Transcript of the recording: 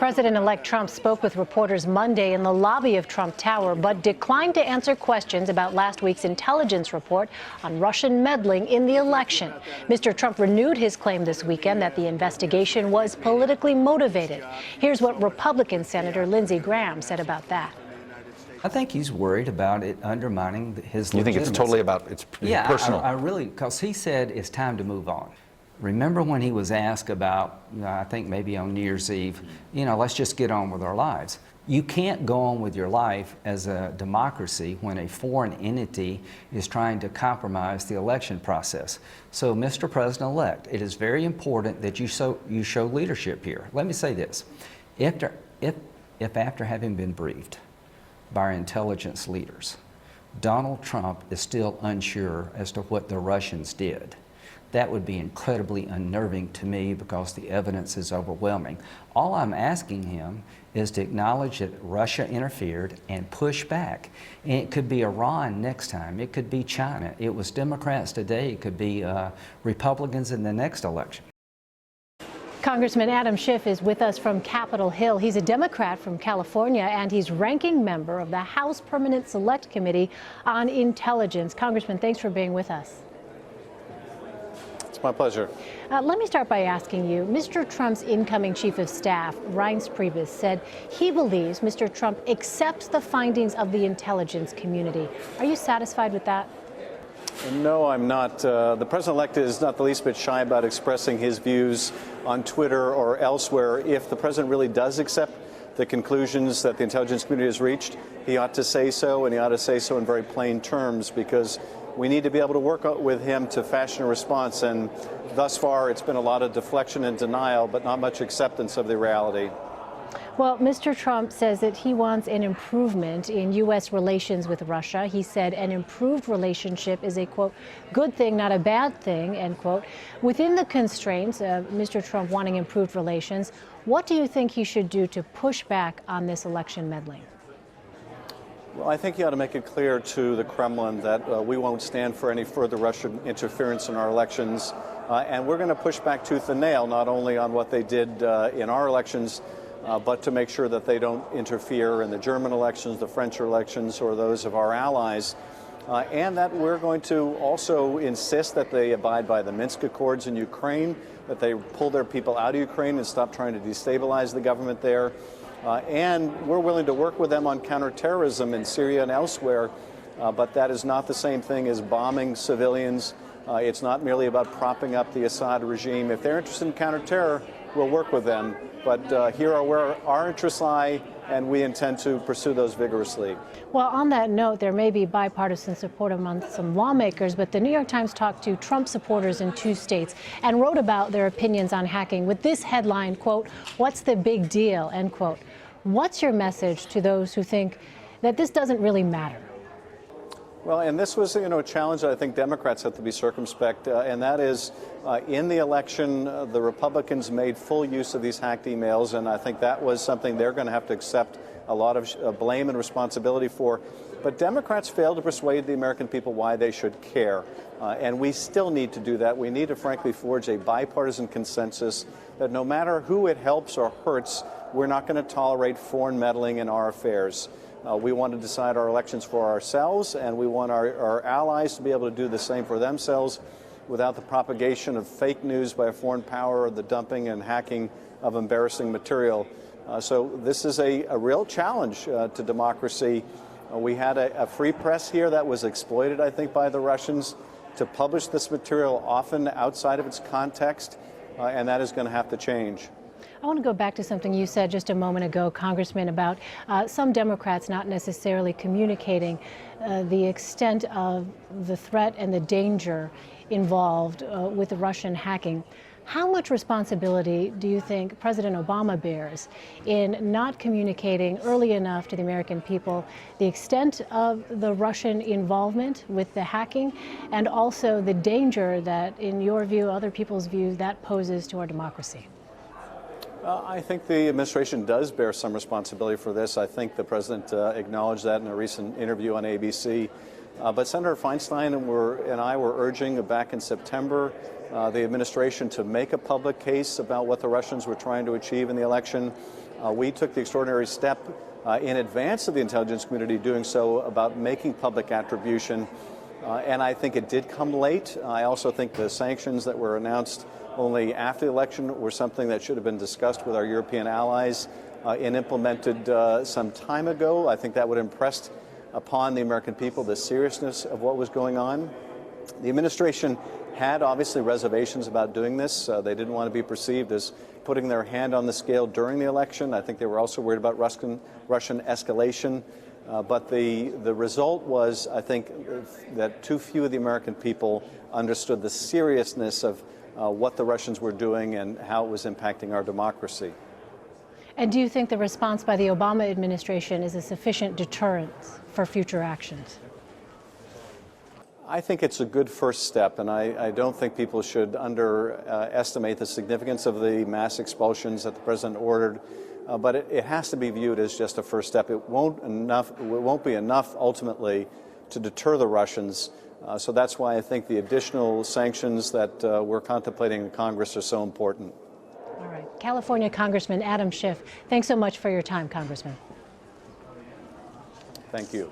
President-elect Trump spoke with reporters Monday in the lobby of Trump Tower, but declined to answer questions about last week's intelligence report on Russian meddling in the election. Mr. Trump renewed his claim this weekend that the investigation was politically motivated. Here's what Republican Senator Lindsey Graham said about that. I think he's worried about it undermining his legitimacy. You think it's totally about it's personal? I really, because he said it's time to move on. Remember when he was asked about, I think maybe on New Year's Eve, let's just get on with our lives. You can't go on with your life as a democracy when a foreign entity is trying to compromise the election process. So, Mr. President-elect, it is very important that you show leadership here. Let me say this. If after having been briefed by our intelligence leaders, Donald Trump is still unsure as to what the Russians did, that would be incredibly unnerving to me because the evidence is overwhelming. All I'm asking him is to acknowledge that Russia interfered and push back. And it could be Iran next time. It could be China. It was Democrats today. It could be Republicans in the next election. Congressman Adam Schiff is with us from Capitol Hill. He's a Democrat from California, and he's ranking member of the House Permanent Select Committee on Intelligence. Congressman, thanks for being with us. It's my pleasure. Let me start by asking you, Mr. Trump's incoming chief of staff, Reince Priebus, said he believes Mr. Trump accepts the findings of the intelligence community. Are you satisfied with that? No, I'm not. The president-elect is not the least bit shy about expressing his views on Twitter or elsewhere. If the president really does accept the conclusions that the intelligence community has reached, he ought to say so, and he ought to say so in very plain terms, because we need to be able to work with him to fashion a response. And thus far, it's been a lot of deflection and denial, but not much acceptance of the reality. Well, Mr. Trump says that he wants an improvement in U.S. relations with Russia. He said an improved relationship is a, quote, good thing, not a bad thing, end quote. Within the constraints of Mr. Trump wanting improved relations, what do you think he should do to push back on this election meddling? Well, I think you ought to make it clear to the Kremlin that we won't stand for any further Russian interference in our elections. And we're going to push back tooth and nail, not only on what they did in our elections, but to make sure that they don't interfere in the German elections, the French elections, or those of our allies. And that we're going to also insist that they abide by the Minsk Accords in Ukraine, that they pull their people out of Ukraine and stop trying to destabilize the government there. And we're willing to work with them on counterterrorism in Syria and elsewhere, but that is not the same thing as bombing civilians. It's not merely about propping up the Assad regime. If they're interested in counterterror, we'll work with them. But here are where our interests lie, and we intend to pursue those vigorously. Well, on that note, there may be bipartisan support among some lawmakers, but the New York Times talked to Trump supporters in 2 states and wrote about their opinions on hacking with this headline, quote, "What's the big deal?" end quote. What's your message to those who think that this doesn't really matter? Well, and this was, a challenge that I think Democrats have to be circumspect, and that is, in the election, the Republicans made full use of these hacked emails, and I think that was something they're going to have to accept a lot of blame and responsibility for. But Democrats failed to persuade the American people why they should care, and we still need to do that. We need to, frankly, forge a bipartisan consensus that no matter who it helps or hurts, we're not going to tolerate foreign meddling in our affairs. We want to decide our elections for ourselves, and we want our allies to be able to do the same for themselves without the propagation of fake news by a foreign power or the dumping and hacking of embarrassing material. So this is a real challenge to democracy. We had a free press here that was exploited, I think, by the Russians to publish this material often outside of its context, and that is going to have to change. I want to go back to something you said just a moment ago, Congressman, about some Democrats not necessarily communicating the extent of the threat and the danger involved with the Russian hacking. How much responsibility do you think President Obama bears in not communicating early enough to the American people the extent of the Russian involvement with the hacking and also the danger that, in your view, other people's view, that poses to our democracy? I think the administration does bear some responsibility for this. I think the president acknowledged that in a recent interview on ABC. But Senator Feinstein and I were urging back in September the administration to make a public case about what the Russians were trying to achieve in the election. We took the extraordinary step in advance of the intelligence community doing so about making public attribution, and I think it did come late. I also think the sanctions that were announced only after the election were something that should have been discussed with our European allies and implemented some time ago. I think that would have impressed upon the American people the seriousness of what was going on. The administration had obviously reservations about doing this. They didn't want to be perceived as putting their hand on the scale during the election. I think they were also worried about Russian escalation. But the result was, I think, that too few of the American people understood the seriousness of what the Russians were doing and how it was impacting our democracy. And do you think the response by the Obama administration is a sufficient deterrent for future actions? I think it's a good first step, and I don't think people should underestimate the significance of the mass expulsions that the president ordered. But it has to be viewed as just a first step. It won't be enough ultimately to deter the Russians. So that's why I think the additional sanctions that we're contemplating in Congress are so important. All right. California Congressman Adam Schiff, thanks so much for your time, Congressman. Thank you.